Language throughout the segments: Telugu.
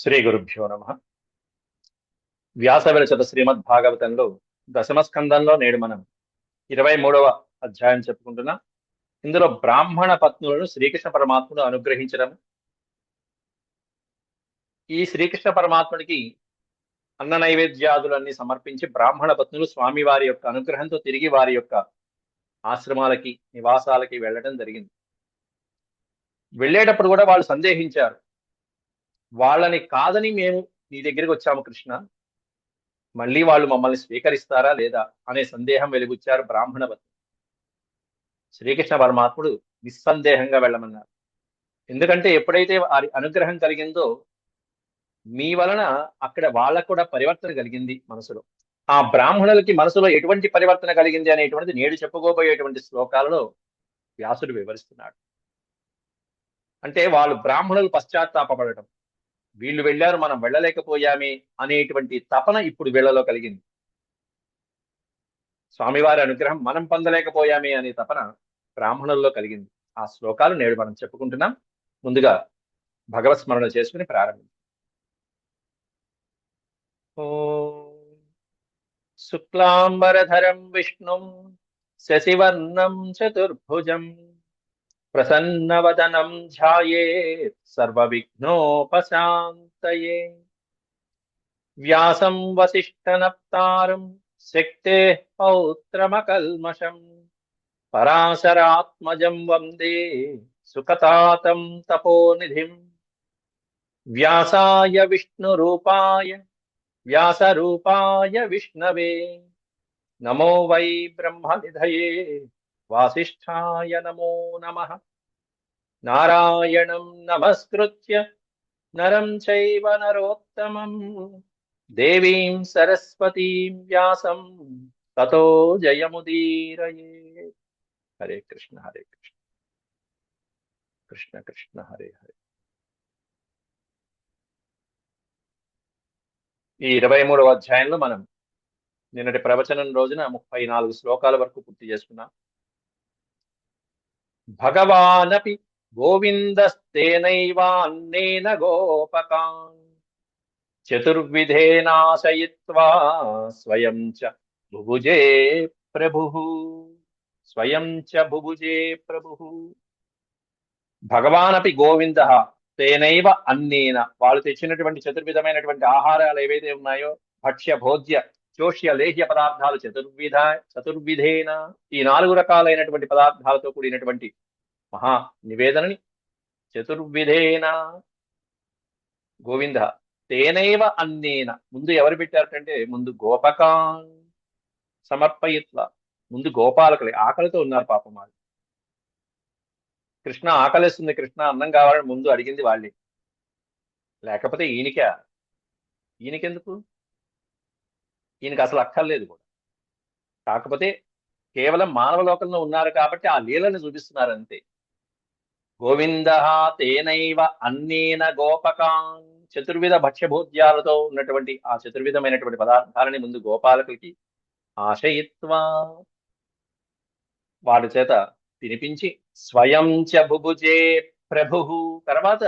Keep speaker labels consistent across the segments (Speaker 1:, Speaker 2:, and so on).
Speaker 1: శ్రీ గురుభ్యో నమ. వ్యాస విరచిత శ్రీమద్భాగవతంలో దశమ స్కందంలో నేడు మనం 23వ అధ్యాయం చెప్పుకుంటున్నాం. ఇందులో బ్రాహ్మణ పత్నులను శ్రీకృష్ణ పరమాత్ముడు అనుగ్రహించడం, ఈ శ్రీకృష్ణ పరమాత్ముడికి అన్న నైవేద్యాదులన్నీ సమర్పించి బ్రాహ్మణ పత్నులు స్వామివారి యొక్క అనుగ్రహంతో తిరిగి వారి యొక్క ఆశ్రమాలకి నివాసాలకి వెళ్ళడం జరిగింది. వెళ్ళేటప్పుడు కూడా వాళ్ళు సందేహించారు. వాళ్ళని కాదని మేము నీ దగ్గరికి వచ్చాము కృష్ణ, మళ్ళీ వాళ్ళు మమ్మల్ని స్వీకరిస్తారా లేదా అనే సందేహం వెలిబుచ్చారు బ్రాహ్మణ పత్నులు. శ్రీకృష్ణ పరమాత్ముడు నిస్సందేహంగా వెళ్ళమన్నారు. ఎందుకంటే ఎప్పుడైతే వారి అనుగ్రహం కలిగిందో మీ వలన అక్కడ వాళ్ళకు కూడా పరివర్తన కలిగింది మనసులో. ఆ బ్రాహ్మణులకి మనసులో ఎటువంటి పరివర్తన కలిగింది అనేటువంటిది నేడు చెప్పుకోబోయేటువంటి శ్లోకాలలో వ్యాసుడు వివరిస్తున్నాడు. అంటే వాళ్ళు బ్రాహ్మణులు పశ్చాత్తాపడటం, వీళ్ళు వెళ్ళారు మనం వెళ్ళలేకపోయామే అనేటువంటి తపన ఇప్పుడు వీళ్ళలో కలిగింది. స్వామివారి అనుగ్రహం మనం పొందలేకపోయామే అనే తపన బ్రాహ్మణుల్లో కలిగింది. ఆ శ్లోకాలు నేడు మనం చెప్పుకుంటున్నాం. ముందుగా భగవత్ స్మరణ చేసుకుని ప్రారంభించాం. ఓం శుక్లాంబరధరం విష్ణుం శశివర్ణం చతుర్భుజం ప్రసన్నవదనం ధ్యాయేత్ సర్వవిఘ్నోపశాంతయే. వ్యాసం వసిష్ఠనప్తారం శక్తేః పౌత్రమకల్మషం పరాశరాత్మజం వందే సుఖతాతం తపోనిధిం. వ్యాసాయ విష్ణురూపాయ వ్యాసరూపాయ విష్ణవే నమో వై బ్రహ్మనిధయే వాసిష్ఠాయ నమో నమః. నారాయణం నమస్కృత్య నరం చైవ నరోత్తమం దేవీం సరస్వతీం వ్యాసం తతో జయముదీరయేత్. హరే కృష్ణ హరే కృష్ణ కృష్ణ కృష్ణ హరే హరే. ఈ 23వ అధ్యాయంలో మనం నిన్నటి ప్రవచనం రోజున 34 శ్లోకాల వరకు పూర్తి చేసుకున్నాం. భగవానపి గోవిందస్తేనైవాన్నేన గోపకాన్ చతుర్విధేనాశయిత్వా స్వయం చ బుభుజే ప్రభుః. స్వయం చ బుభుజే ప్రభుః. భగవానపి గోవింద తేనైవ అన్నేన, వాళ్ళు తెచ్చినటువంటి చతుర్విధమైనటువంటి ఆహారాలు ఏవైతే ఉన్నాయో భక్ష్య భోజ్య చోష్య లేహ్య పదార్థాలు చతుర్విధేన, ఈ 4 రకాలైనటువంటి పదార్థాలతో కూడినటువంటి మహా నివేదనని చతుర్విధేన గోవింద తేనైవ అన్నేన, ముందు ఎవరు పెట్టారంటే ముందు గోపకాన్ సమర్పయిత్వ, ముందు గోపాలకులే ఆకలితో ఉన్నారు పాపం వాళ్ళు. కృష్ణ ఆకలిస్తుంది, కృష్ణ అన్నం కావాలని ముందు అడిగింది వాళ్ళే. లేకపోతే ఈయనకెందుకు, ఈయనకి అసలు అక్కర్లేదు కూడా. కాకపోతే కేవలం మానవ లోకంలో ఉన్నారు కాబట్టి ఆ లీలను చూపిస్తున్నారు అంతే. గోవింద తేనైవ అన్నేన గోపకాన్, చతుర్విధ భక్ష్యభోజ్యాలతో ఉన్నటువంటి ఆ చతుర్విధమైనటువంటి పదార్థాలని ముందు గోపాలకులకి ఆశయిత్వా, వాడి చేత తినిపించి స్వయం చ బుభుజే ప్రభు, తర్వాత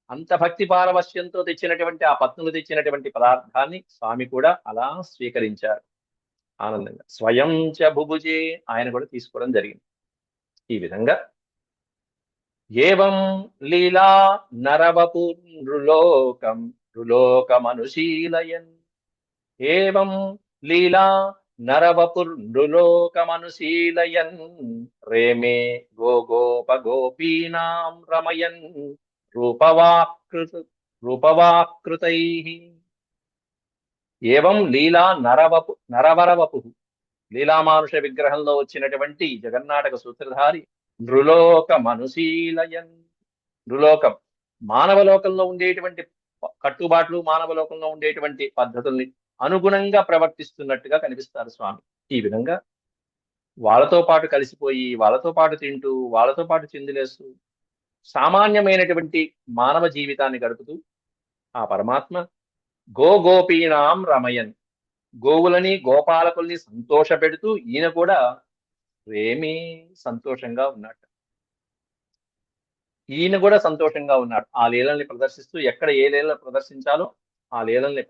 Speaker 1: అంత భక్తి పారవశ్యంతో తెచ్చినటువంటి ఆ పత్నులు తెచ్చినటువంటి పదార్థాన్ని స్వామి కూడా అలా స్వీకరించారు ఆనందంగా. స్వయం చ బుభుజే, ఆయన కూడా తీసుకోవడం జరిగింది. ఈ విధంగా ఏవం లీలా నరవపు నృలోకమనుశీలయన్, ఏవం లీలా నరవపుర్నృలోకమనుశీలయన్ రేమే గోపీనాం రమయన్ రూపవాకృతైః. ఏవం లీలా నరవరవపు, లీలామానుష విగ్రహంలో వచ్చినటువంటి జగన్నాటక సూత్రధారి నృలోకమనుశీలయన్, నృలోకం మానవలోకంలో ఉండేటువంటి కట్టుబాట్లు, మానవలోకంలో ఉండేటువంటి పద్ధతుల్ని అనుగుణంగా ప్రవర్తిస్తున్నట్టుగా కనిపిస్తారు స్వామి. ఈ విధంగా వాళ్ళతో పాటు కలిసిపోయి, వాళ్ళతో పాటు తింటూ, వాళ్ళతో పాటు చిందులేస్తూ సామాన్యమైనటువంటి మానవ జీవితాన్ని గడుపుతూ ఆ పరమాత్మ గోపీనాం రమయన్, గోవులని గోపాలకుల్ని సంతోష పెడుతూ ఈయన కూడా ఏమీ సంతోషంగా ఉన్నట్టు. ఈయన కూడా సంతోషంగా ఉన్నాడు. ఆ లీలల్ని ప్రదర్శిస్తూ ఎక్కడ ఏ లీలలు ప్రదర్శించాలో ఆ లీలల్ని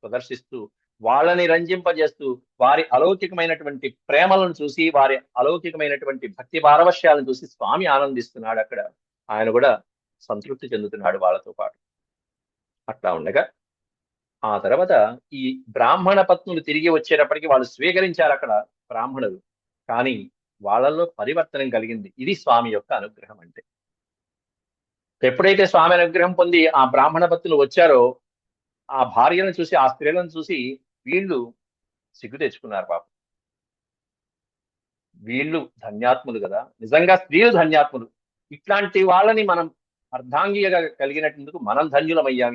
Speaker 1: ప్రదర్శిస్తూ వాళ్ళని రంజింపజేస్తూ వారి అలౌకికమైనటువంటి ప్రేమలను చూసి వారి అలౌకికమైనటువంటి భక్తి పారవశ్యాలను చూసి స్వామి ఆనందిస్తున్నాడు. అక్కడ ఆయన కూడా సంతృప్తి చెందుతున్నాడు వాళ్ళతో పాటు. అట్లా ఉండగా ఆ తర్వాత ఈ బ్రాహ్మణ పత్నులు తిరిగి వచ్చేటప్పటికి వాళ్ళు స్వీకరించారు అక్కడ బ్రాహ్మణులు. కానీ వాళ్ళల్లో పరివర్తనం కలిగింది. ఇది స్వామి యొక్క అనుగ్రహం అంటే. ఎప్పుడైతే స్వామి అనుగ్రహం పొంది ఆ బ్రాహ్మణ భక్తులు వచ్చారో ఆ భార్యను చూసి ఆ స్త్రీలను చూసి వీళ్ళు సిగ్గు తెచ్చుకున్నారు పాపం. వీళ్ళు ధన్యాత్ములు కదా, నిజంగా స్త్రీలు ధన్యాత్ములు. ఇట్లాంటి వాళ్ళని మనం అర్ధాంగిగా కలిగినట్టుకు మనం ధన్యులమయ్యాం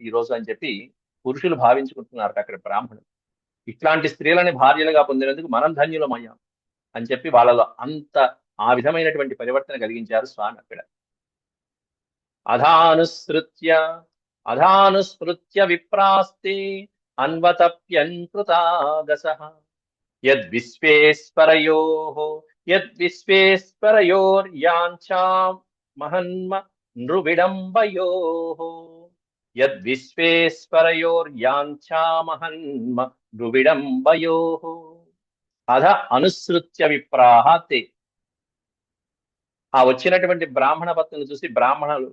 Speaker 1: ఈ రోజు అని చెప్పి పురుషులు భావించుకుంటున్నారు అక్కడ బ్రాహ్మణులు. ఇట్లాంటి స్త్రీలని భార్యలుగా పొందినందుకు మనం ధన్యులమయ్యాం అని చెప్పి వాళ్ళలో అంత ఆ విధమైనటువంటి పరివర్తన కలిగించారు స్వామి అక్కడ. అధానుసృత్య అధానుస్మృత్య విప్రాస్తే అన్వతప్యన్కృతాగసః యద్విశ్వేశ్వరయోః యద్విశ్వేశ్వరయోర్యాంఛాం మహన్మ నృవిడంబయోః యద్విశ్వేశ్వరయోర్యాంఛామహన్మ నృవిడంబయోః అధ అనుసృత్య విప్రాహ తే. ఆ వచ్చినటువంటి బ్రాహ్మణ భక్తులను చూసి బ్రాహ్మణులు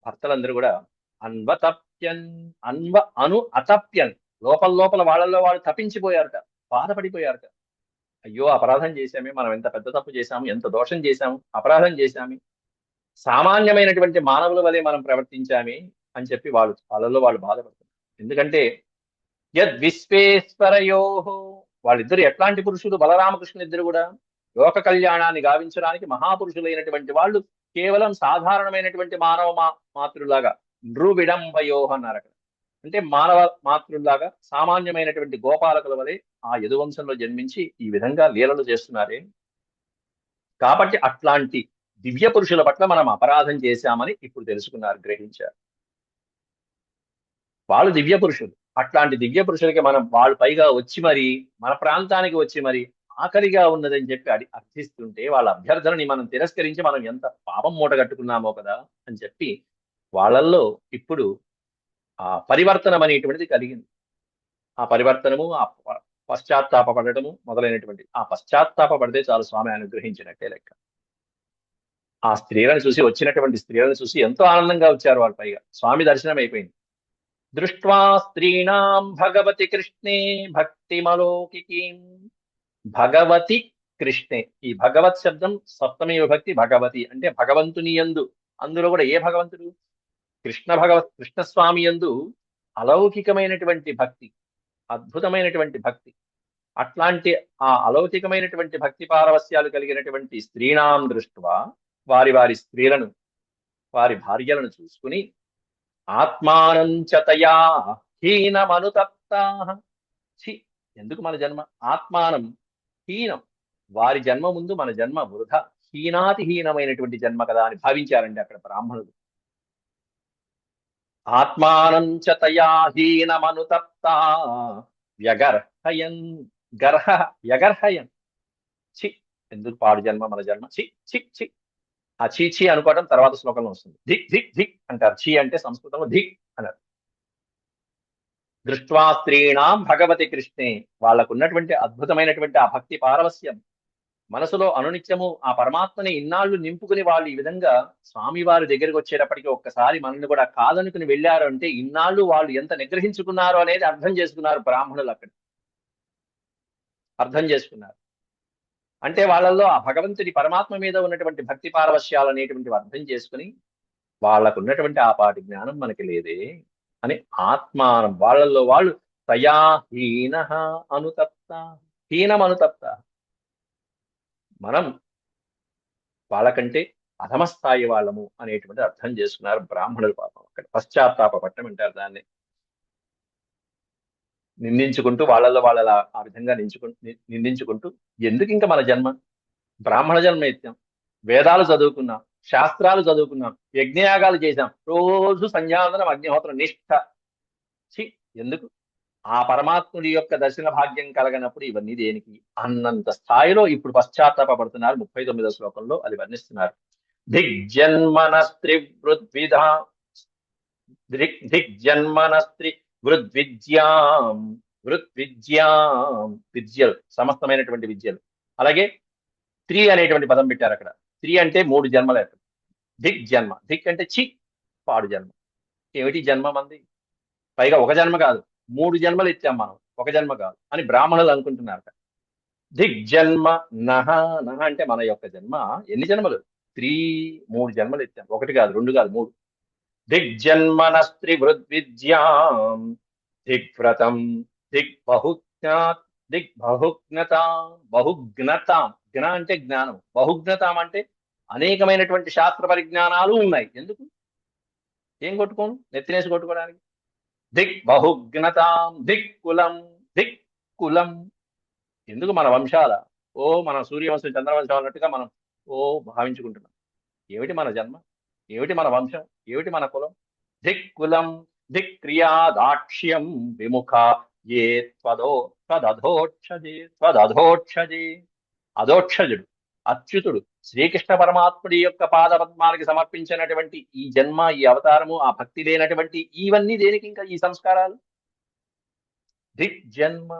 Speaker 1: భర్తలందరూ కూడా అన్వతప్యన్ అతప్యన్ లోపల వాళ్ళల్లో వాళ్ళు తప్పించిపోయారట, బాధపడిపోయారట. అయ్యో అపరాధం చేశామే, మనం ఎంత పెద్ద తప్పు చేశాము, ఎంత దోషం చేశాము, అపరాధం చేశామే, సామాన్యమైనటువంటి మానవుల వలె మనం ప్రవర్తించామే అని చెప్పి వాళ్ళలో వాళ్ళు బాధపడుతున్నారు. ఎందుకంటే యద్విశ్వేశ్వరయోః వాళ్ళిద్దరు ఎట్లాంటి పురుషులు, బలరామకృష్ణ ఇద్దరు కూడా లోక కళ్యాణాన్ని గావించడానికి మహాపురుషులైనటువంటి వాళ్ళు కేవలం సాధారణమైనటువంటి మానవ మాతృలాగా నృవిడంబయోః అన్నారు అక్కడ. అంటే మానవ మాతృలాగా సామాన్యమైనటువంటి గోపాలకుల వలె ఆ యదువంశంలో జన్మించి ఈ విధంగా లీలలు చేస్తున్నారే. కాబట్టి అట్లాంటి దివ్య పురుషుల పట్ల మనం అపరాధం చేశామని ఇప్పుడు తెలుసుకున్నారు, గ్రహించారు. వాళ్ళు దివ్య పురుషులు. అట్లాంటి దివ్య పురుషులకి మనం వాళ్ళు పైగా వచ్చి మరి మన ప్రాంతానికి వచ్చి మరి ఆకలిగా ఉన్నదని చెప్పి అర్థిస్తుంటే వాళ్ళ అభ్యర్థనని మనం తిరస్కరించి మనం ఎంత పాపం మూట కట్టుకున్నామో కదా అని చెప్పి వాళ్ళల్లో ఇప్పుడు ఆ పరివర్తనం అనేటువంటిది కలిగింది. ఆ పరివర్తనము, ఆ పశ్చాత్తాప పడటము మొదలైనటువంటి ఆ పశ్చాత్తాప పడితే చాలు స్వామి అనుగ్రహించినట్టే లెక్క. ఆ స్త్రీలను చూసి వచ్చినటువంటి స్త్రీలను చూసి ఎంతో ఆనందంగా వచ్చారు వాళ్ళు. పైగా స్వామి దర్శనం అయిపోయింది. దృష్ట్వా స్త్రీణాం భగవతి కృష్ణే భక్తిమలౌకికీం. భగవతి కృష్ణే, ఈ భగవత్ శబ్దం సప్తమి విభక్తి భగవతి అంటే భగవంతుని యందు. అందులో కూడా ఏ భగవంతుడు? కృష్ణస్వామి యందు అలౌకికమైనటువంటి భక్తి, అద్భుతమైనటువంటి భక్తి. అట్లాంటి ఆ అలౌకికమైనటువంటి భక్తి పారవస్యాలు కలిగినటువంటి స్త్రీణాం దృష్ట్వా వారి స్త్రీలను, వారి భార్యలను చూసుకుని ఆత్మానం చతయా హీనమనుతప్తాః. ఎందుకు మన జన్మ? ఆత్మానం హీనం, వారి జన్మ ముందు మన జన్మ వృధా, హీనాతిహీనమైనటువంటి జన్మ కదా అని భావించారండి అక్కడ బ్రాహ్మణులు. ఆత్మానం చతయా హీనమనుతప్తా వ్యగర్హయన్ వ్యగర్హయన్. చి, ఎందుకు పాడు జన్మ మన జన్మ, చి చి చి. ఆ చీ అనుకోవడం తర్వాత శ్లోకంలో వస్తుంది. ధిక్ ధిక్ ధిక్ అంటారు. చీ అంటే సంస్కృతంలో ధిక్ అన్నారు. దృష్ట్వా స్త్రీణాం భగవతి కృష్ణే, వాళ్ళకు ఉన్నటువంటి అద్భుతమైనటువంటి ఆ భక్తి పారవస్యం మనసులో అనునిత్యము ఆ పరమాత్మని ఇన్నాళ్ళు నింపుకుని వాళ్ళు ఈ విధంగా స్వామివారి దగ్గరికి వచ్చేటప్పటికి ఒక్కసారి మనల్ని కూడా కాదనుకుని వెళ్ళారు అంటే ఇన్నాళ్ళు వాళ్ళు ఎంత నిగ్రహించుకున్నారో అనేది అర్థం చేసుకున్నారు బ్రాహ్మణులు. అక్కడ అర్థం చేసుకున్నారు. అంటే వాళ్ళల్లో ఆ భగవంతుడి పరమాత్మ మీద ఉన్నటువంటి భక్తి పారవశ్యాలు అనేటువంటివి అర్థం చేసుకుని వాళ్ళకు ఉన్నటువంటి ఆ పాటి జ్ఞానం మనకి లేదే అని ఆత్మానం వాళ్ళల్లో వాళ్ళు తయా హీన అనుతప్త, హీనం అనుతప్త, మనం వాళ్ళకంటే అధమ స్థాయి వాళ్ళము అనేటువంటి అర్థం చేసుకున్నారు బ్రాహ్మణులు. పాపం అక్కడ పశ్చాత్తాప పట్టం అంటారు దాన్ని. నిందించుకుంటూ వాళ్ళల్లో వాళ్ళ ఆ విధంగా నిందించుకుంటూ ఎందుకు ఇంకా మన జన్మ, బ్రాహ్మణ జన్మ ఎత్తాం, వేదాలు చదువుకున్నాం, శాస్త్రాలు చదువుకున్నాం, యజ్ఞయాగాలు చేశాం, రోజు సంధ్యావందనం అగ్నిహోత్రం నిష్ఠ, ఎందుకు? ఆ పరమాత్ముడి యొక్క దర్శన భాగ్యం కలగనప్పుడు ఇవన్నీ దేనికి అన్నంత స్థాయిలో ఇప్పుడు పశ్చాత్తాపడుతున్నారు. 39వ శ్లోకంలో అది వర్ణిస్తున్నారు. దిగ్జన్మనస్త్రివృద్విధా దిగ్జన్మనస్త్రి వృద్విద్యాం వృద్విద్యాం విద్యలు సమస్తమైనటువంటి విద్యలు. అలాగే త్రీ అనేటువంటి పదం పెట్టారు అక్కడ. త్రీ అంటే మూడు జన్మలు. దిక్ జన్మ, దిక్ అంటే చి పాడు జన్మ. ఏమిటి జన్మ మంది? పైగా ఒక జన్మ కాదు, మూడు జన్మలు ఇచ్చాం మనం, ఒక జన్మ కాదు అని బ్రాహ్మణులు అనుకుంటున్నారు. దిగ్జన్మ నహ, నహ అంటే మన యొక్క జన్మ ఎన్ని జన్మలు? మూడు జన్మలు ఇచ్చాం, ఒకటి కాదు, రెండు కాదు, మూడు. దిగ్జన్మనస్త్రి వృద్విద్యాం దిగ్వ్రతం దిగ్బహుజ్ఞాత్ దిగ్బహుజ్ఞతాం బహుజ్ఞతాం. జ్ఞ అంటే జ్ఞానం, బహుజ్ఞతాం అంటే అనేకమైనటువంటి శాస్త్ర పరిజ్ఞానాలు ఉన్నాయి. ఎందుకు? ఏం కొట్టుకోను, నెత్తినేసి కొట్టుకోవడానికి. దిక్ బహుజ్ఞతాం దిక్కులం దిక్కులం. ఎందుకు? మన వంశాల, ఓ మన సూర్యవంశం చంద్రవంశం అన్నట్టుగా మనం భావించుకుంటున్నాం. ఏమిటి మన జన్మ? ఏమిటి మన వంశం? ఏమిటి మన కులం? దిక్కులం దిక్క్రియా దాక్ష్యం విముఖ ఏ త్వదధోక్షజే. అధోక్షజుడు అచ్యుతుడు శ్రీకృష్ణ పరమాత్ముడి యొక్క పాద పద్మాలకి సమర్పించినటువంటి ఈ జన్మ, ఈ అవతారము, ఆ భక్తి లేనటువంటి ఇవన్నీ దేనికి? ఇంకా ఈ సంస్కారాలు. దిక్ జన్మ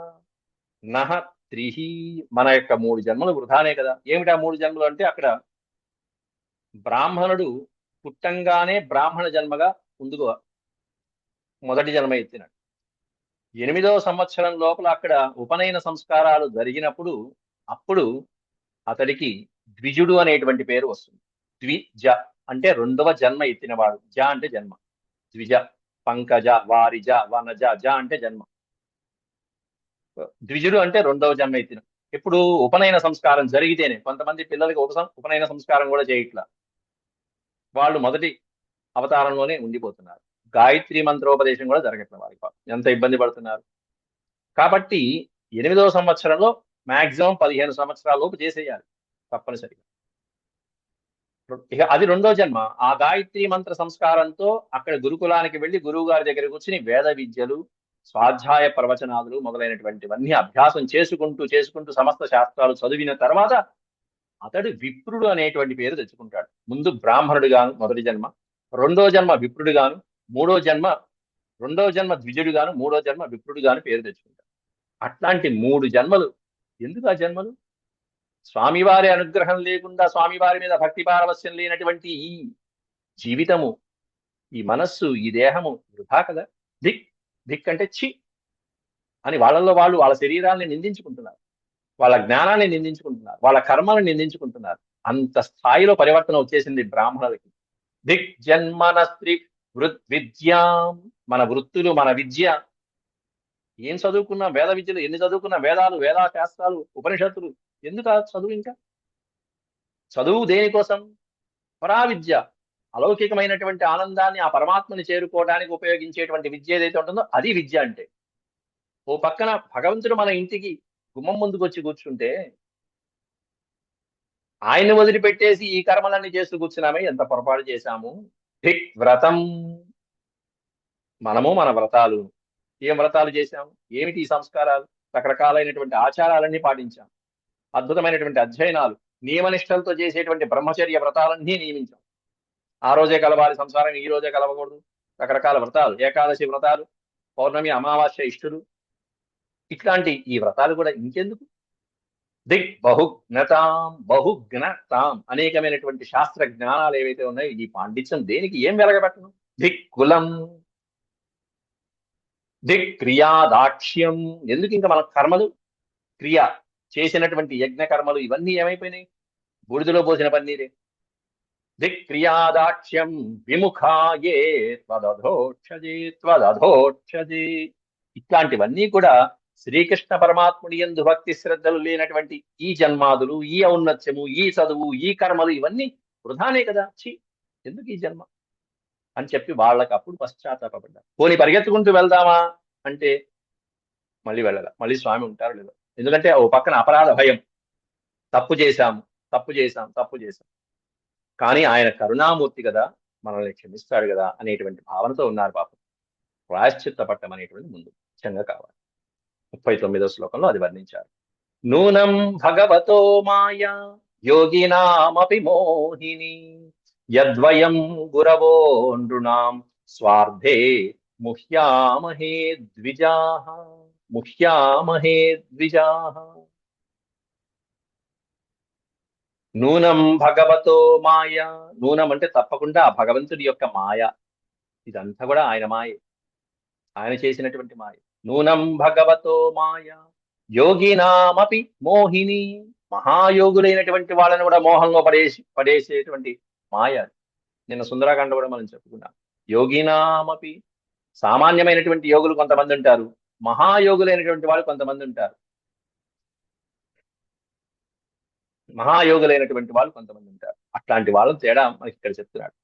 Speaker 1: నహ త్రిహి, మన యొక్క మూడు జన్మలు వృధానే కదా. ఏమిటా మూడు జన్మలు అంటే, అక్కడ బ్రాహ్మణుడు పుట్టంగానే బ్రాహ్మణ జన్మగా ముందుగా మొదటి జన్మ ఎత్తినాడు. 8వ సంవత్సరం లోపల అక్కడ ఉపనయన సంస్కారాలు జరిగినప్పుడు అప్పుడు అతడికి ద్విజుడు అనేటువంటి పేరు వస్తుంది. ద్విజ అంటే రెండవ జన్మ ఎత్తినవాడు. జ అంటే జన్మ. ద్విజ, పంకజ, వారిజ, వనజ. జ అంటే జన్మ. ద్విజుడు అంటే రెండవ జన్మ ఎత్తిన. ఇప్పుడు ఉపనయన సంస్కారం జరిగితేనే. కొంతమంది పిల్లలకి ఉపనయన సంస్కారం కూడా చేయట్లా, వాళ్ళు మొదటి అవతారంలోనే ఉండిపోతున్నారు. గాయత్రి మంత్రోపదేశం కూడా జరగట్లేదు వారికి. ఎంత ఇబ్బంది పడుతున్నారు. కాబట్టి 8వ సంవత్సరంలో మాక్సిమం 15 సంవత్సరాల లోపు చేసేయాలి తప్పనిసరిగా. ఇక అది రెండో జన్మ. ఆ గాయత్రి మంత్ర సంస్కారంతో అక్కడ గురుకులానికి వెళ్లి గురువు గారి దగ్గర కూర్చుని వేద విద్యలు, స్వాధ్యాయ ప్రవచనాలు మొదలైనటువంటివన్నీ అభ్యాసం చేసుకుంటూ సమస్త శాస్త్రాలు చదివిన తర్వాత అతడు విప్రుడు అనేటువంటి పేరు తెచ్చుకుంటాడు. ముందు బ్రాహ్మణుడుగాను మొదటి జన్మ, రెండో జన్మ విప్రుడుగాను, రెండో జన్మ ద్విజుడుగాను, మూడో జన్మ విప్రుడుగాను పేరు తెచ్చుకుంటాడు. అట్లాంటి 3 జన్మలు. ఎందుకు ఆ జన్మలు? స్వామివారి అనుగ్రహం లేకుండా, స్వామివారి మీద భక్తి పారవస్యం లేనటువంటి ఈ జీవితము, ఈ మనస్సు, ఈ దేహము వృధా కదా. దిక్ దిక్ అంటే చి అని వాళ్ళల్లో వాళ్ళు వాళ్ళ శరీరాన్ని నిందించుకుంటున్నారు, వాళ్ళ జ్ఞానాన్ని నిందించుకుంటున్నారు, వాళ్ళ కర్మలను నిందించుకుంటున్నారు. అంత స్థాయిలో పరివర్తన వచ్చేసింది బ్రాహ్మణులకి. దిక్ జన్మన స్త్రీ విద్యాం, మన వృత్తులు, మన విద్య. ఏం చదువుకున్నా, వేద విద్యలు ఎన్ని చదువుకున్నా, వేదాలు, వేదా శాస్త్రాలు, ఉపనిషత్తులు, ఎందుకు చదువు? ఇంకా చదువు దేనికోసం? పరావిద్య, అలౌకికమైనటువంటి ఆనందాన్ని, ఆ పరమాత్మని చేరుకోవడానికి ఉపయోగించేటువంటి విద్య ఏదైతే ఉంటుందో అది విద్య అంటే. ఓ పక్కన భగవంతుడు మన ఇంటికి గుమ్మం ముందుకు వచ్చి కూర్చుంటే ఆయన్ని వదిలిపెట్టేసి ఈ కర్మలన్నీ చేస్తూ కూర్చున్నామే, ఎంత పొరపాటు చేశాము. ధిక్ వ్రతం, మనము మన వ్రతాలు. ఏం వ్రతాలు చేశాము? ఏమిటి ఈ సంస్కారాలు? రకరకాలైనటువంటి ఆచారాలన్నీ పాటించాం, అద్భుతమైనటువంటి అధ్యయనాలు, నియమనిష్టలతో చేసేటువంటి బ్రహ్మచర్య వ్రతాలన్నీ నియమించాం. ఆ రోజే కలవాలి సంసారం, ఈ రోజే కలవకూడదు. రకరకాల వ్రతాలు, ఏకాదశి వ్రతాలు, పౌర్ణమి, అమావాస్య, ఇష్టులు, ఇట్లాంటి ఈ వ్రతాలు కూడా ఇంకెందుకు? దిక్ బహుజ్ఞతాం అనేకమైనటువంటి శాస్త్ర జ్ఞానాలు ఏవైతే ఉన్నాయో ఈ పాండిత్యం దేనికి? ఏం వెలగబెట్టను? దిక్ కులం దిక్ క్రియాదాక్ష్యం. ఎందుకు? ఇంకా మన కర్మలు, క్రియ చేసినటువంటి యజ్ఞ కర్మలు ఇవన్నీ ఏమైపోయినాయి? బూడిదలో పోసిన పన్నీరే. దిక్ క్రియాదాక్ష్యం విముఖాయే త్వదధోక్షజే. ఇట్లాంటివన్నీ కూడా శ్రీకృష్ణ పరమాత్ముడి యందు భక్తి శ్రద్ధలు లేనటువంటి ఈ జన్మాదులు, ఈ ఔన్నత్యము, ఈ చదువు, ఈ కర్మలు ఇవన్నీ వృధానే కదా. ఎందుకు ఈ జన్మ అని చెప్పి వాళ్ళకి అప్పుడు పశ్చాత్తాపడ్డారు. పోనీ పరిగెత్తుకుంటూ వెళ్దామా అంటే మళ్ళీ వెళ్ళాల. మళ్ళీ స్వామి ఉంటారు లేదో. ఎందుకంటే ఓ పక్కన అపరాధ భయం, తప్పు చేశాం. కానీ ఆయన కరుణామూర్తి కదా, మనల్ని క్షమిస్తాడు కదా అనేటువంటి భావనతో ఉన్నారు పాపం. ప్రాయశ్చిత్త పట్టం అనేటువంటి ముందు ముఖ్యంగా కావాలి. 39వ శ్లోకంలో అది వర్ణించారు. నూనం భగవతో మాయా యోగినామపి మోహిని యద్వయం గురవో నృణాం స్వార్థే ముహ్యామహే ద్విజాః ముహ్యామహే ద్విజాః నూనం భగవతో మాయ. నూనం అంటే తప్పకుండా ఆ భగవంతుడి యొక్క మాయ. ఇదంతా కూడా ఆయన మాయ, ఆయన చేసినటువంటి మాయ. నూనం భగవతో మాయ యోగినామపి మోహిని. మహాయోగులైనటువంటి వాళ్ళని కూడా మోహంలో పడేసేటువంటి మాయ. నిన్న సుందరాకాండ కూడా మనం చెప్పుకున్నాం. యోగినామపి, సామాన్యమైనటువంటి యోగులు కొంతమంది ఉంటారు, మహాయోగులైనటువంటి వాళ్ళు కొంతమంది ఉంటారు. మహాయోగులైనటువంటి వాళ్ళు కొంతమంది ఉంటారు. అట్లాంటి వాళ్ళ తేడా మనకి ఇక్కడ చెప్తున్నాడు.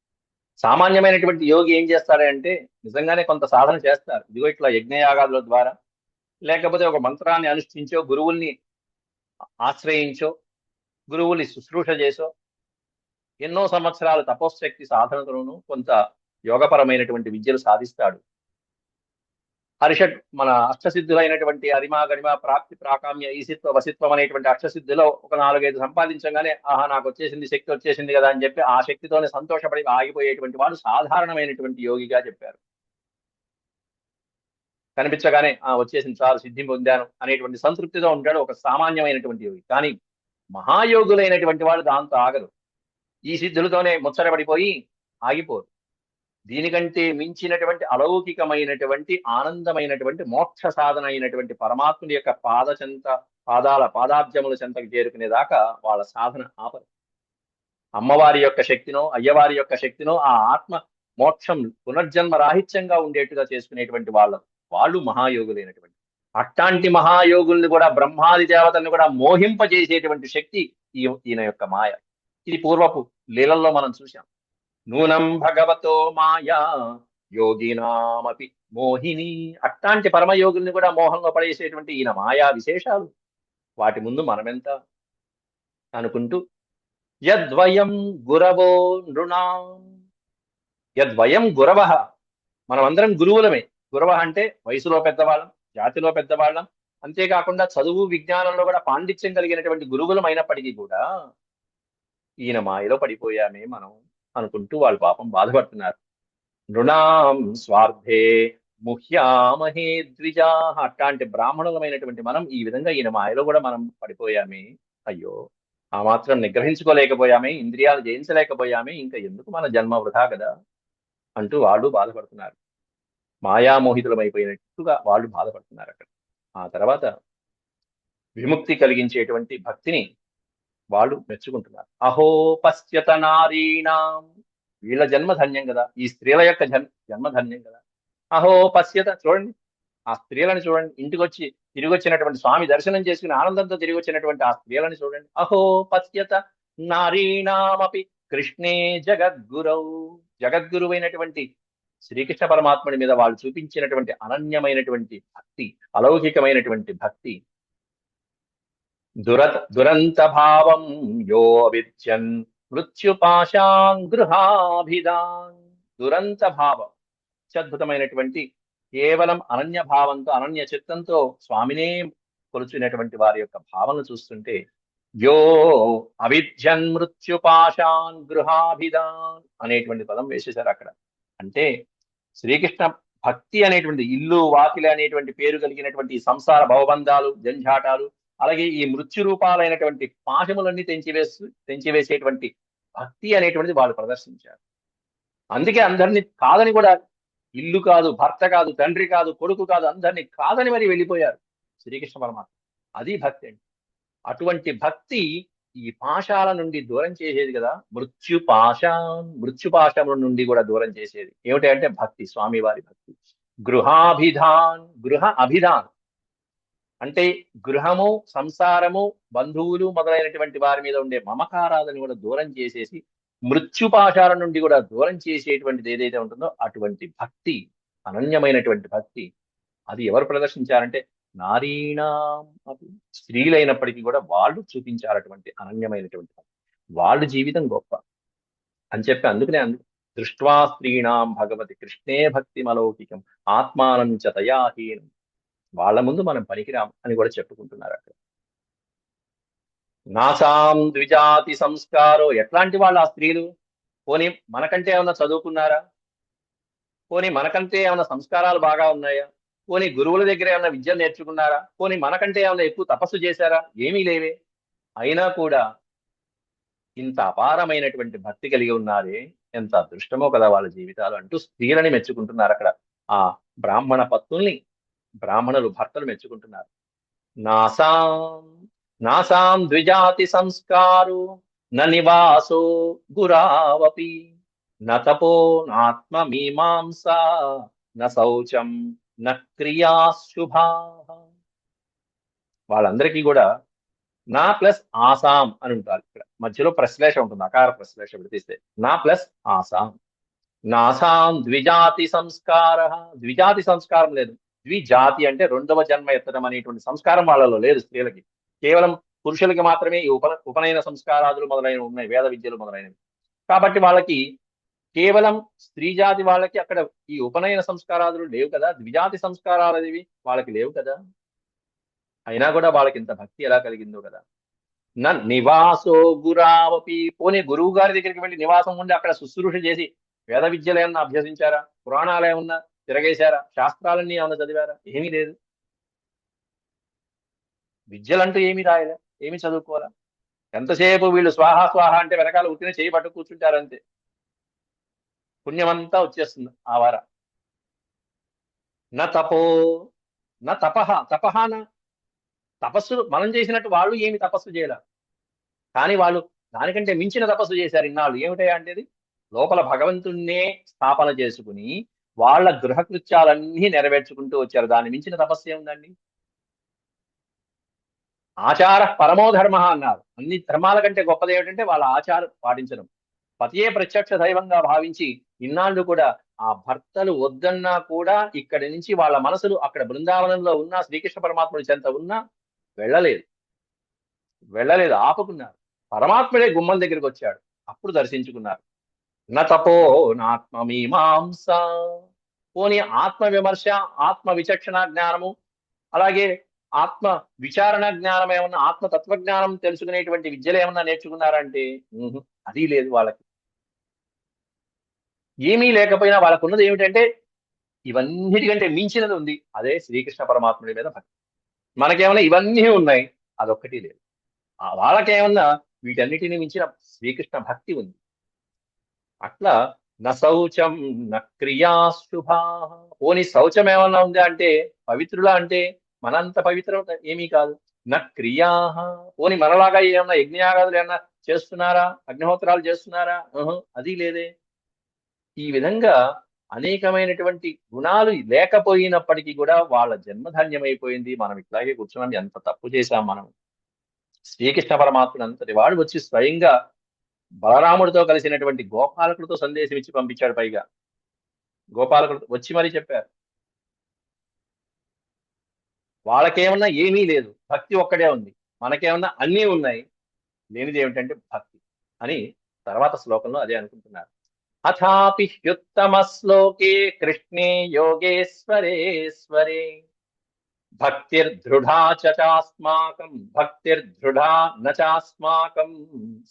Speaker 1: సామాన్యమైనటువంటి యోగి ఏం చేస్తాడంటే నిజంగానే కొంత సాధన చేస్తారు. ఇదిగో ఇట్లా యజ్ఞయాగాదుల ద్వారా, లేకపోతే ఒక మంత్రాన్ని అనుష్ఠించో, గురువుల్ని ఆశ్రయించో, గురువుల్ని శుశ్రూష చేసో, ఎన్నో సంవత్సరాల తపోశక్తి సాధనతోనూ కొంత యోగపరమైనటువంటి విద్యలు సాధిస్తాడు. మన అష్టసిద్ధులైనటువంటి అరిమా గరిమ ప్రాప్తి ప్రాకామ్య ఈసిత్వ వసిత్వం అనేటువంటి అష్టసిద్ధిలో ఒక 4-5 సంపాదించగానే ఆహా నాకు వచ్చేసింది, శక్తి వచ్చేసింది కదా అని చెప్పి ఆ శక్తితోనే సంతోషపడి ఆగిపోయేటువంటి వాడు సాధారణమైనటువంటి యోగిగా చెప్పారు. కనిపించగానే వచ్చేసింది చాలు, సిద్ధి పొందాను అనేటువంటి సంతృప్తితో ఉంటాడు ఒక సామాన్యమైనటువంటి యోగి. కానీ మహాయోగులైనటువంటి వాళ్ళు దాంతో ఆగరు. ఈ సిద్ధులతోనే ముచ్చటపడిపోయి ఆగిపోరు. దీనికంటే మించినటువంటి అలౌకికమైనటువంటి ఆనందమైనటువంటి మోక్ష సాధన అయినటువంటి పరమాత్ముడి యొక్క పాదాబ్జముల చెంతకు చేరుకునేదాకా వాళ్ళ సాధన ఆపరు. అమ్మవారి యొక్క శక్తినో, అయ్యవారి యొక్క శక్తినో ఆ ఆత్మ మోక్షం పునర్జన్మ రాహిత్యంగా ఉండేట్టుగా చేసుకునేటువంటి వాళ్ళు మహాయోగులైనటువంటి. అట్లాంటి మహాయోగుల్ని కూడా, బ్రహ్మాది దేవతల్ని కూడా మోహింపజేసేటువంటి శక్తి ఈయన యొక్క మాయ. ఇది పూర్వపు లీలల్లో మనం చూశాం. నూనం భగవతో మాయా యోగినామపి మోహిని. అట్లాంటి పరమయోగుల్ని కూడా మోహంలో పడేసేటువంటి ఈయన మాయా విశేషాలు, వాటి ముందు మనమెంత అనుకుంటూ యద్వయం గురవో నృణాం. యద్వయం గురవ, మనమందరం గురువులమే. గురవ అంటే వయసులో పెద్దవాళ్ళం, జాతిలో పెద్దవాళ్ళం, అంతేకాకుండా చదువు విజ్ఞానంలో కూడా పాండిత్యం కలిగినటువంటి గురువులం అయినప్పటికీ కూడా ఈయన మాయలో పడిపోయామే మనం అనుకుంటూ వాళ్ళు పాపం బాధపడుతున్నారు. నృణాం స్వార్థే ముహ్యామహే ద్విజా. అట్లాంటి బ్రాహ్మణులమైనటువంటి మనం ఈ విధంగా ఈయన మాయలో కూడా మనం పడిపోయామే. అయ్యో, ఆ మాత్రం నిగ్రహించుకోలేకపోయామే, ఇంద్రియాలు జయించలేకపోయామే, ఇంకా ఎందుకు మన జన్మ వృధా కదా అంటూ వాళ్ళు బాధపడుతున్నారు. మాయామోహితులమైపోయినట్టుగా వాళ్ళు బాధపడుతున్నారు అక్కడ. ఆ తర్వాత విముక్తి కలిగించేటువంటి భక్తిని వాళ్ళు మెచ్చుకుంటున్నారు. అహో పశ్యత నారీణాం. వీళ్ళ జన్మ ధన్యం కదా, ఈ స్త్రీల యొక్క జన్మ ధన్యం కదా. అహో పశ్యత, చూడండి ఆ స్త్రీలను చూడండి. ఇంటికి వచ్చి తిరిగి వచ్చినటువంటి స్వామి దర్శనం చేసుకుని ఆనందంతో తిరిగి వచ్చినటువంటి ఆ స్త్రీలను చూడండి. అహో పశ్యత నారీణామపి కృష్ణే జగద్గురౌ. జగద్గురువైనటువంటి శ్రీకృష్ణ పరమాత్ముడి మీద వాళ్ళు చూపించినటువంటి అనన్యమైనటువంటి భక్తి, అలౌకికమైనటువంటి భక్తి. దురంత భావం యో విద్యన్ మృత్యుపాశాన్ గృహాభిదాన్. దురంత భావం, అత్యద్భుతమైనటువంటి కేవలం అనన్య భావంతో, అనన్య చిత్తంతో స్వామినే కొలుచున్నటువంటి వారి యొక్క భావనలు చూస్తుంటే యో అవిద్యన్ మృత్యుపాశాన్ గృహాభిదాన్ అనేటువంటి పదం వేసేశారు అక్కడ. అంటే శ్రీకృష్ణ భక్తి అనేటువంటి ఇల్లు వాకిలి అనేటువంటి పేరు కలిగినటువంటి సంసార భవబంధాలు, జంఝాటాలు, అలాగే ఈ మృత్యు రూపాలైనటువంటి పాశములన్నీ తెంచివేసేటువంటి భక్తి అనేటువంటిది వాళ్ళు ప్రదర్శించారు. అందుకే అందరినీ కాదని కూడా, ఇల్లు కాదు, భర్త కాదు, తండ్రి కాదు, కొడుకు కాదు, అందరినీ కాదని మరి వెళ్ళిపోయారు శ్రీకృష్ణ పరమాత్మ. అది భక్తి అండి. అటువంటి భక్తి ఈ పాశాల నుండి దూరం చేసేది కదా. మృత్యుపాశముల నుండి కూడా దూరం చేసేది ఏమిటి అంటే భక్తి, స్వామివారి భక్తి. గృహ అభిధాన్ అంటే గృహము, సంసారము, బంధువులు మొదలైనటువంటి వారి మీద ఉండే మమకారాలను కూడా దూరం చేసేసి మృత్యుపాశాల నుండి కూడా దూరం చేసేటువంటిది ఏదైతే ఉంటుందో అటువంటి భక్తి, అనన్యమైనటువంటి భక్తి, అది ఎవరు ప్రదర్శించారంటే నారీణాం. స్త్రీలైనప్పటికీ కూడా వాళ్ళు చూపించారు అటువంటి అనన్యమైనటువంటి భక్తి. వాళ్ళ జీవితం గొప్ప అని చెప్పి అందుకనే దృష్ట్వా స్త్రీణాం భగవతి కృష్ణే భక్తి మలౌకికం ఆత్మానం చ తయాహీనం. వాళ్ళ ముందు మనం పనికిరాం అని కూడా చెప్పుకుంటున్నారు అక్కడ. నాసాం ద్విజాతి సంస్కారో. ఎట్లాంటి వాళ్ళు ఆ స్త్రీలు? పోనీ మనకంటే ఏమన్నా చదువుకున్నారా? పోనీ మనకంటే ఏమన్నా సంస్కారాలు బాగా ఉన్నాయా? పోనీ గురువుల దగ్గర ఏమన్నా విద్యను నేర్చుకున్నారా? పోనీ మనకంటే ఏమన్నా ఎక్కువ తపస్సు చేశారా? ఏమీ లేవే. అయినా కూడా ఇంత అపారమైనటువంటి భక్తి కలిగి ఉన్నారే, ఎంత అదృష్టమో కదా వాళ్ళ జీవితాలు అంటూ స్త్రీలని మెచ్చుకుంటున్నారు అక్కడ. ఆ బ్రాహ్మణ పత్తుల్ని బ్రాహ్మణులు భర్తలు మెచ్చుకుంటున్నారు. నాసాం నాసాం ద్విజాతి సంస్కారు న నివాసో గురావపి న తపో నాత్మ మీమాంసా న శౌచం న క్రియా శుభా. వాళ్ళందరికీ కూడా నా ప్లస్ ఆసాం అని ఉంటారు. ఇక్కడ మధ్యలో ప్రశ్లేష ఉంటుంది, అకార ప్రశ్లేష విడతీస్తే నా ప్లస్ ఆసాం. నాసాం ద్విజాతి సంస్కార. ద్విజాతి సంస్కారం లేదు. ద్విజాతి అంటే రెండవ జన్మ ఎత్తడం అనేటువంటి సంస్కారం వాళ్ళలో లేదు. స్త్రీలకి కేవలం పురుషులకి మాత్రమే ఈ ఉపనయన సంస్కారాదులు మొదలైనవి ఉన్నాయి, వేద విద్యలు మొదలైనవి. కాబట్టి వాళ్ళకి కేవలం స్త్రీ జాతి వాళ్ళకి అక్కడ ఈ ఉపనయన సంస్కారాదులు లేవు కదా, ద్విజాతి సంస్కారాలు అనేవి వాళ్ళకి లేవు కదా. అయినా కూడా వాళ్ళకి ఇంత భక్తి ఎలా కలిగిందో కదా. నివాసో గురావపి. పోనీ గురువు గారి దగ్గరికి వెళ్ళి నివాసం ఉండి అక్కడ శుశ్రూష చేసి వేద విద్యలు ఏమన్నా అభ్యసించారా? పురాణాలు ఏమన్నా తిరగేశారా? శాస్త్రాలన్నీ ఏమన్నా చదివారా? ఏమీ లేదు. విద్యలంటూ ఏమీ రాయలే, ఏమీ చదువుకోవాలా. ఎంతసేపు వీళ్ళు స్వాహ స్వాహ అంటే వెనకాల ఉట్టిన చేయి పట్టు కూర్చుంటారు అంతే. పుణ్యమంతా వచ్చేస్తుంది ఆ వార. నా తపో నా తపహ. తపహాన తపస్సు మనం చేసినట్టు వాళ్ళు ఏమి తపస్సు చేయాల, కానీ వాళ్ళు దానికంటే మించిన తపస్సు చేశారు ఇన్నాళ్ళు. ఏమిటా అంటే లోపల భగవంతుణ్ణే స్థాపన చేసుకుని వాళ్ళ గృహకృత్యాలన్నీ నెరవేర్చుకుంటూ వచ్చారు. దాన్ని మించిన తపస్సు ఏముందండి? ఆచార పరమో ధర్మ అన్నారు. అన్ని ధర్మాల కంటే గొప్పది ఏమిటంటే వాళ్ళ ఆచారం పాటించడం. పతియే ప్రత్యక్ష దైవంగా భావించి ఇన్నాళ్ళు కూడా ఆ భర్తలు వద్దన్నా కూడా ఇక్కడి నుంచి వాళ్ళ మనసులు అక్కడ బృందావనంలో ఉన్న శ్రీకృష్ణ పరమాత్ముడి చెంత ఉన్నా వెళ్ళలేదు. వెళ్ళలేదు, ఆపుకున్నారు. పరమాత్ముడే గుమ్మం దగ్గరికి వచ్చాడు, అప్పుడు దర్శించుకున్నారు. న తపో నాత్మమీమాంస. పోనీ ఆత్మ విమర్శ, ఆత్మ విచక్షణ జ్ఞానము, అలాగే ఆత్మ విచారణ జ్ఞానం ఏమన్నా, ఆత్మ తత్వజ్ఞానం తెలుసుకునేటువంటి విద్యలు ఏమన్నా నేర్చుకున్నారంటే అది లేదు వాళ్ళకి. ఏమీ లేకపోయినా వాళ్ళకున్నది ఏమిటంటే ఇవన్నిటికంటే మించినది ఉంది, అదే శ్రీకృష్ణ పరమాత్ముడి మీద భక్తి. మనకేమన్నా ఇవన్నీ ఉన్నాయి, అదొక్కటి లేదు. వాళ్ళకేమన్నా వీటన్నిటిని మించిన శ్రీకృష్ణ భక్తి ఉంది. అట్లా న శౌచం న క్రియా శుభా. పోని శౌచం ఏమన్నా ఉందా అంటే పవిత్రులా అంటే మనంత పవిత్రం ఏమీ కాదు. న క్రియా. పోని మనలాగా ఏమన్నా యజ్ఞయాగాదులు ఏమన్నా చేస్తున్నారా? అగ్నిహోత్రాలు చేస్తున్నారా? అది లేదే. ఈ విధంగా అనేకమైనటువంటి గుణాలు లేకపోయినప్పటికీ కూడా వాళ్ళ జన్మధన్యమైపోయింది. మనం ఇట్లాగే కూర్చున్నాం, ఎంత తప్పు చేశాం మనం. శ్రీకృష్ణ పరమాత్ముడు అంతటి వాడు వచ్చి స్వయంగా బలరాముడితో కలిసినటువంటి గోపాలకుడితో సందేశం ఇచ్చి పంపించాడు. పైగా గోపాలకుడు వచ్చి మరీ చెప్పారు, వాళ్ళకేమన్నా ఏమీ లేదు, భక్తి ఒక్కడే ఉంది. మనకేమన్నా అన్నీ ఉన్నాయి, లేనిది ఏమిటంటే భక్తి అని తర్వాత శ్లోకంలో అదే అనుకుంటున్నారు. అథాపి హ్యుత్తమ శ్లోకే కృష్ణే యోగేశ్వరేశ్వరే భక్తిర్దృఢా చాస్మాకం భక్తిర్దృఢా నాస్మాకం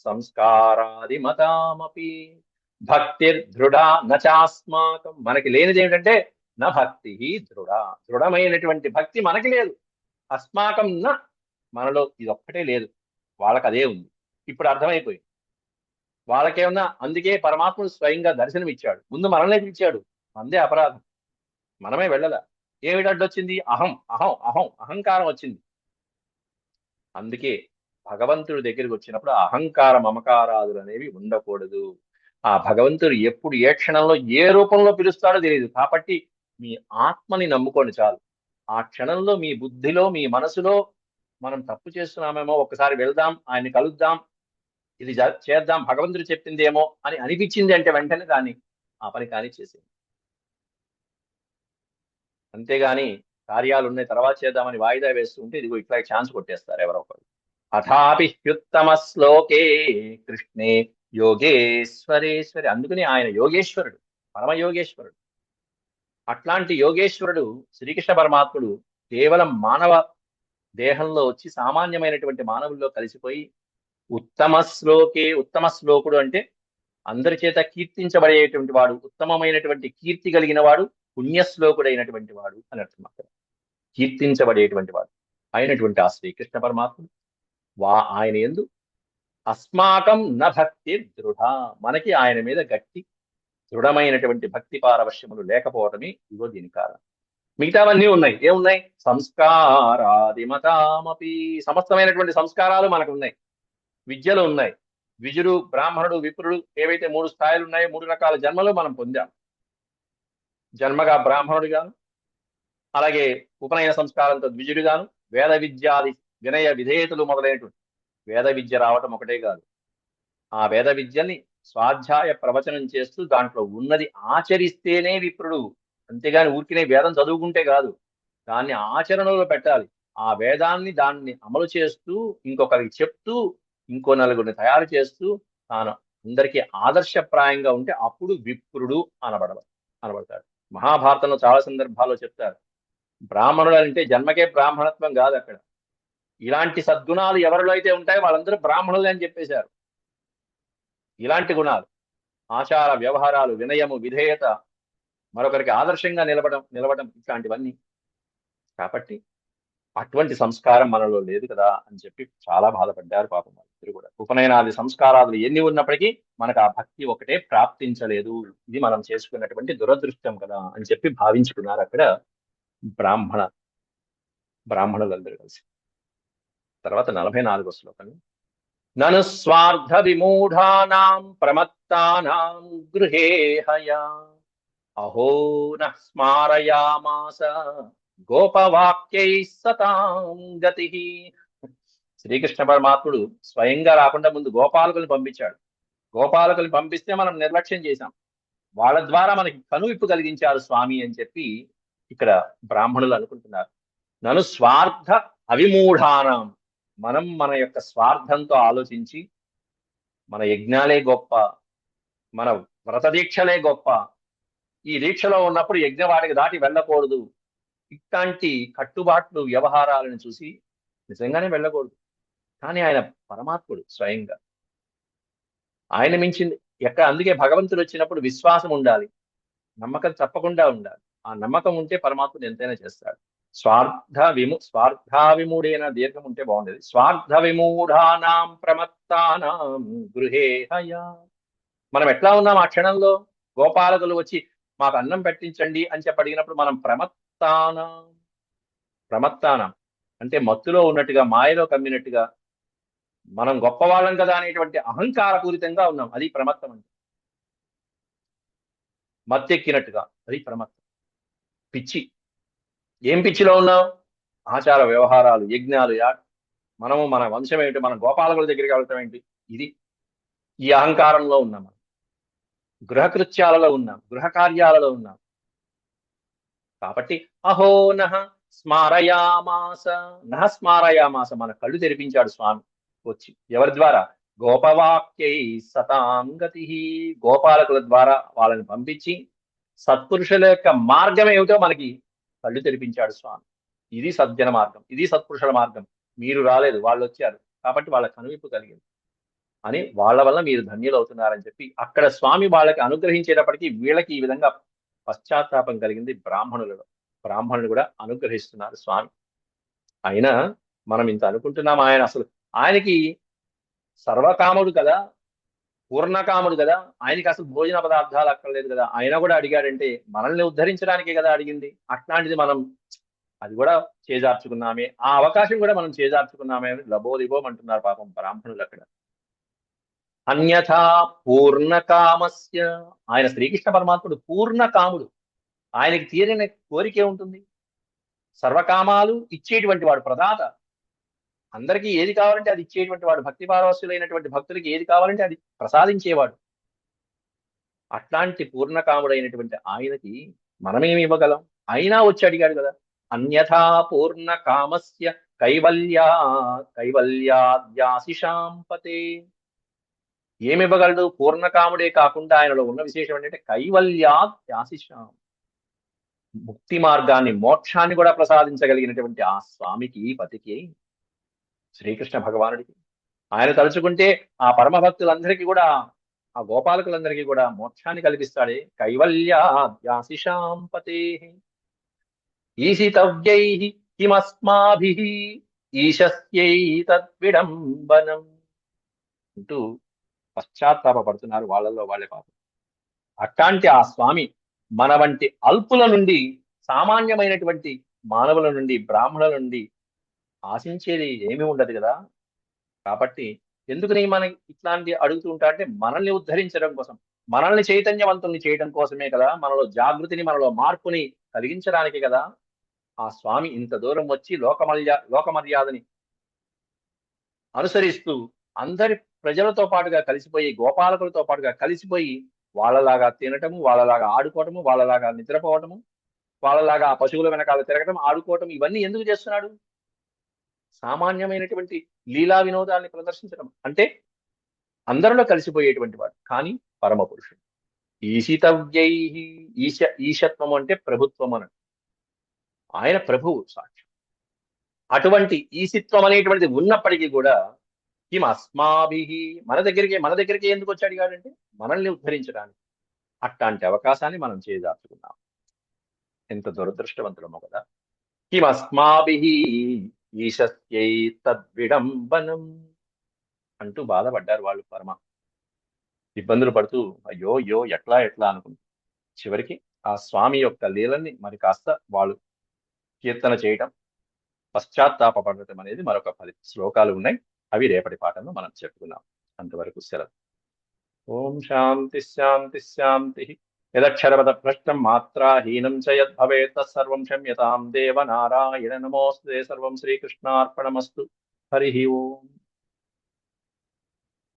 Speaker 1: సంస్కారాదిమతామపి. భక్తిర్దృఢా నాస్మాకం. మనకి లేనిది ఏమిటంటే నా భక్తి దృఢ. దృఢమైనటువంటి భక్తి మనకి లేదు. అస్మాకం న, మనలో ఇదొక్కటే లేదు. వాళ్ళకి అదే ఉంది. ఇప్పుడు అర్థమైపోయింది వాళ్ళకేమన్నా. అందుకే పరమాత్ముడు స్వయంగా దర్శనం ఇచ్చాడు. ముందు మనల్నే పిలిచాడు, మనదే అపరాధం, మనమే వెళ్ళలా. ఏమిటి అడ్డొచ్చింది? అహం అహం అహం అహంకారం వచ్చింది. అందుకే భగవంతుడి దగ్గరికి వచ్చినప్పుడు అహంకార మమకారాదులు అనేవి ఉండకూడదు. ఆ భగవంతుడు ఎప్పుడు ఏ క్షణంలో ఏ రూపంలో పిలుస్తాడో తెలియదు. కాబట్టి మీ ఆత్మని నమ్ముకోండి చాలు. ఆ క్షణంలో మీ బుద్ధిలో మీ మనసులో మనం తప్పు చేస్తున్నామేమో, ఒకసారి వెళ్దాం, ఆయన్ని కలుద్దాం, ఇది చేద్దాం, భగవంతుడు చెప్పిందేమో అని అనిపించింది అంటే వెంటనే దాన్ని ఆ పని కానీ చేసేది. అంతేగాని కార్యాలు ఉన్నాయి తర్వాత చేద్దామని వాయిదా వేస్తుంటే ఇదిగో ఇట్లా ఛాన్స్ కొట్టేస్తారు ఎవరో ఒకరు. అథాపి హ్యుత్తమ శ్లోకే కృష్ణే యోగేశ్వరేశ్వరి. అందుకని ఆయన యోగేశ్వరుడు, పరమయోగేశ్వరుడు. అట్లాంటి యోగేశ్వరుడు శ్రీకృష్ణ పరమాత్ముడు కేవలం మానవ దేహంలో వచ్చి సామాన్యమైనటువంటి మానవుల్లో కలిసిపోయి ఉత్తమ శ్లోకే. ఉత్తమ శ్లోకుడు అంటే అందరి చేత కీర్తించబడేటువంటి వాడు, ఉత్తమమైనటువంటి కీర్తి కలిగిన వాడు, పుణ్యశ్లోకుడైనటువంటి వాడు అని అర్థం అక్కడ. కీర్తించబడేటువంటి వాడు అయినటువంటి ఆ శ్రీకృష్ణ పరమాత్ముడు ఆయన యందు అస్మాకం న భక్తి దృఢ, మనకి ఆయన మీద గట్టి దృఢమైనటువంటి భక్తి పారవశ్యములు లేకపోవడమే ఇగో దీని కారణం. మిగతావన్నీ ఉన్నాయి. ఏమున్నాయి? సంస్కారాదిమతామపి, సమస్తమైనటువంటి సంస్కారాలు మనకు ఉన్నాయి, విద్యలు ఉన్నాయి. విజుడు, బ్రాహ్మణుడు, విప్రుడు, ఏవైతే 3 స్థాయిలు ఉన్నాయో 3 రకాల జన్మలు మనం పొందాం. జన్మగా బ్రాహ్మణుడిగాను, అలాగే ఉపనయన సంస్కారంతో ద్విజుడిగాను, వేద విద్యాది వినయ విధేయతలు మొదలైనటువంటి వేద విద్య రావటం ఒకటే కాదు, ఆ వేద విద్యని స్వాధ్యాయ ప్రవచనం చేస్తూ దాంట్లో ఉన్నది ఆచరిస్తేనే విప్రుడు. అంతేగాని ఊరికినే వేదం చదువుకుంటే కాదు, దాన్ని ఆచరణలో పెట్టాలి. ఆ వేదాన్ని దాన్ని అమలు చేస్తూ ఇంకొకరికి చెప్తూ ఇంకో నలుగురిని తయారు చేస్తూ తాను అందరికీ ఆదర్శప్రాయంగా ఉంటే అప్పుడు విప్రుడు అనబడతాడు. మహాభారతంలో చాలా సందర్భాల్లో చెప్తారు, బ్రాహ్మణుడు అంటే జన్మకే బ్రాహ్మణత్వం కాదు. అక్కడ ఇలాంటి సద్గుణాలు ఎవరిలో అయితే ఉంటాయో వాళ్ళందరూ బ్రాహ్మణులు అని చెప్పేశారు. ఇలాంటి గుణాలు, ఆచార వ్యవహారాలు, వినయము, విధేయత, మరొకరికి ఆదర్శంగా నిలవడం ఇట్లాంటివన్నీ. కాబట్టి అటువంటి సంస్కారం మనలో లేదు కదా అని చెప్పి చాలా బాధపడ్డారు పాపం వాళ్ళిద్దరు కూడా. ఉపనయనాది సంస్కారాలు ఎన్ని ఉన్నప్పటికీ మనకు ఆ భక్తి ఒకటే ప్రాప్తించలేదు, ఇది మనం చేసుకున్నటువంటి దురదృష్టం కదా అని చెప్పి భావించుకున్నారు అక్కడ బ్రాహ్మణులందరూ కలిసి. తర్వాత 44వ శ్లోకం. నను స్వార్థ విమూఢానాం ప్రమత్తానాం గృహే హయా అహో నః స్మారయామాస గోపవాక్యై సతాం గతి. శ్రీకృష్ణ పరమాత్ముడు స్వయంగా రాకుండా ముందు గోపాలకుల్ని పంపించాడు. గోపాలకుల్ని పంపిస్తే మనం నిర్లక్ష్యం చేశాం, వాళ్ళ ద్వారా మనకి కనువిప్పు కలిగించారు స్వామి అని చెప్పి ఇక్కడ బ్రాహ్మణులు అనుకుంటున్నారు. నను స్వార్థ అవిమూఢానం, మనం మన యొక్క స్వార్థంతో ఆలోచించి మన యజ్ఞాలే గొప్ప, మన వ్రత దీక్షలే గొప్ప, ఈ దీక్షలో ఉన్నప్పుడు యజ్ఞవాటికి దాటి వెళ్ళకూడదు, ఇట్లాంటి కట్టుబాట్లు వ్యవహారాలను చూసి నిజంగానే వెళ్ళకూడదు. కానీ ఆయన పరమాత్ముడు స్వయంగా, ఆయన మించింది ఎక్కడ. అందుకే భగవంతుడు వచ్చినప్పుడు విశ్వాసం ఉండాలి, నమ్మకం తప్పకుండా ఉండాలి. ఆ నమ్మకం ఉంటే పరమాత్ముడు ఎంతైనా చేస్తాడు. స్వార్థావిమూఢేన దీర్ఘం ఉంటే బాగుండేది. స్వార్థ విమూఢానాం ప్రమత్తానాం గృహే హయా. మనం ఎట్లా ఉన్నాం ఆ క్షణంలో? గోపాలకులు వచ్చి మాకు అన్నం పెట్టించండి అని చెప్పి అడిగినప్పుడు మనం ప్రమత్తానం అంటే మత్తులో ఉన్నట్టుగా, మాయలో కమ్మినట్టుగా, మనం గొప్పవాళ్ళం కదా అనేటువంటి అహంకారపూరితంగా ఉన్నాం. అది ప్రమత్తం అంటే. మత్తెక్కినట్టుగా, అది ప్రమత్తం. పిచ్చి. ఏం పిచ్చిలో ఉన్నాం? ఆచార వ్యవహారాలు, యజ్ఞాలు, మనము మన వంశం ఏమిటి, మన గోపాలకుల దగ్గరికి వెళ్ళటం ఏంటి, ఇది ఈ అహంకారంలో ఉన్నాం. మనం గృహకృత్యాలలో ఉన్నాం, గృహ కార్యాలలో ఉన్నాం. కాబట్టి అహో నః స్మారయామాస మన కళ్ళు తెరిపించాడు స్వామి వచ్చి. ఎవరి ద్వారా? గోపవాక్యై సతాం గతి, గోపాలకుల ద్వారా వాళ్ళని పంపించి సత్పురుషుల యొక్క మార్గం ఏమిటో మనకి కళ్ళు తెరిపించాడు స్వామి. ఇది సజ్జన మార్గం, ఇది సత్పురుషుల మార్గం. మీరు రాలేదు, వాళ్ళు వచ్చారు, కాబట్టి వాళ్ళ కనువిప్పు కలిగింది అని, వాళ్ళ వల్ల మీరు ధన్యులు అవుతున్నారని చెప్పి అక్కడ స్వామి వాళ్ళకి అనుగ్రహించేటప్పటికీ వీళ్ళకి ఈ విధంగా పశ్చాత్తాపం కలిగింది. బ్రాహ్మణులు కూడా అనుగ్రహిస్తున్నారు స్వామి. అయినా మనం ఇంత అనుకుంటున్నాం, ఆయనకి సర్వకాముడు కదా, పూర్ణకాముడు కదా, ఆయనకి అసలు భోజన పదార్థాలు అక్కర్లేదు కదా. ఆయన కూడా అడిగాడంటే మనల్ని ఉద్ధరించడానికే కదా అడిగింది. అట్లాంటిది మనం అది కూడా చేజార్చుకున్నామే, ఆ అవకాశం కూడా మనం చేజార్చుకున్నామే అని లబోదిబోమంటున్నారు పాపం బ్రాహ్మణులు అక్కడ. అన్యథా పూర్ణకామస్య, ఆయన శ్రీకృష్ణ పరమాత్ముడు పూర్ణకాముడు, ఆయనకి తీరని కోరికే ఉంటుంది. సర్వకామాలు ఇచ్చేటువంటి వాడు, ప్రదాత. అందరికీ ఏది కావాలంటే అది ఇచ్చేటువంటి వాడు, భక్తి పారవశ్యులైనటువంటి భక్తులకి ఏది కావాలంటే అది ప్రసాదించేవాడు. అట్లాంటి పూర్ణకాముడైనటువంటి ఆయనకి మనమేమి ఇవ్వగలం? అయినా వచ్చి అడిగాడు కదా. అన్యథా పూర్ణకామస్య కైవల్యాద్యాశిషాంపతే. ఏమివ్వగలడు? పూర్ణకాముడే కాకుండా ఆయనలో ఉన్న విశేషం ఏంటంటే కైవల్యాద్యాశిషాం, ముక్తి మార్గాన్ని, మోక్షాన్ని కూడా ప్రసాదించగలిగినటువంటి ఆ స్వామికి, పతికి, శ్రీకృష్ణ భగవానుడికి ఆయన తలుచుకుంటే ఆ పరమ భక్తులందరికీ కూడా ఆ గోపాలకులందరికీ కూడా మోక్షాన్ని కల్పిస్తాడే. కైవల్యాద్యాశిషాం పతే ఈశితవ్యై కిమస్మాభిః ఈశస్యై తద్విడంబనం అంటూ పశ్చాత్తాపడుతున్నారు వాళ్ళల్లో వాళ్ళే పాపం. అట్లాంటి ఆ స్వామి మన వంటి అల్పుల నుండి, సామాన్యమైనటువంటి మానవుల నుండి, బ్రాహ్మణుల నుండి ఆశించేది ఏమీ ఉండదు కదా. కాబట్టి ఎందుకని మనకి ఇట్లాంటి అడుగుతూ ఉంటా అంటే మనల్ని ఉద్ధరించడం కోసం, మనల్ని చైతన్యవంతుల్ని చేయడం కోసమే కదా, మనలో జాగృతిని, మనలో మార్పుని కలిగించడానికి కదా ఆ స్వామి ఇంత దూరం వచ్చి లోక మర్యాదని అనుసరిస్తూ అందరి ప్రజలతో పాటుగా కలిసిపోయి, గోపాలకులతో పాటుగా కలిసిపోయి వాళ్ళలాగా తినటము, వాళ్ళలాగా ఆడుకోవటము, వాళ్ళలాగా నిద్రపోవటము, వాళ్ళలాగా ఆ పశువుల వెనకాల తిరగటం, ఆడుకోవటం, ఇవన్నీ ఎందుకు చేస్తున్నాడు? సామాన్యమైనటువంటి లీలా వినోదాల్ని ప్రదర్శించడం అంటే అందరిలో కలిసిపోయేటువంటి వాడు, కానీ పరమ పురుషుడు. ఈశితవ్యై, ఈశత్వం అంటే ప్రభుత్వం అని, ఆయన ప్రభువు సాక్షి. అటువంటి ఈశిత్వం అనేటువంటిది ఉన్నప్పటికీ కూడా కిం అస్మాభిః, మన దగ్గరికి ఎందుకు వచ్చి అడిగాడంటే మనల్ని ఉద్ధరించడానికి. అట్లాంటి అవకాశాన్ని మనం చేజార్చుకున్నాం. ఎంత దురదృష్టవంతులమో కదా. కిం అస్మాభిః ఈశస్యై తద్విడంబనం అంటూ బాధపడ్డారు వాళ్ళు. ఇబ్బందులు పడుతూ అయ్యో అయ్యో ఎట్లా ఎట్లా అనుకుంటూ చివరికి ఆ స్వామి యొక్క లీలల్ని మరి కాస్త వాళ్ళు కీర్తన చేయటం, పశ్చాత్తాపడటం అనేది మరొక 10 శ్లోకాలు ఉన్నాయి. అవి రేపటి పాఠంలో మనం చెప్పుకున్నాం. అంతవరకు సెలవు. ఓం శాంతి శాంతి శాంతి. యదక్షరపద భ్రష్టం మాత్రాహీనం చ యద్భవేత్ తత్సర్వం క్షమ్యతాం దేవ నారాయణ నమోస్తుతే. సర్వం శ్రీకృష్ణార్పణమస్తు. హరి ఓం.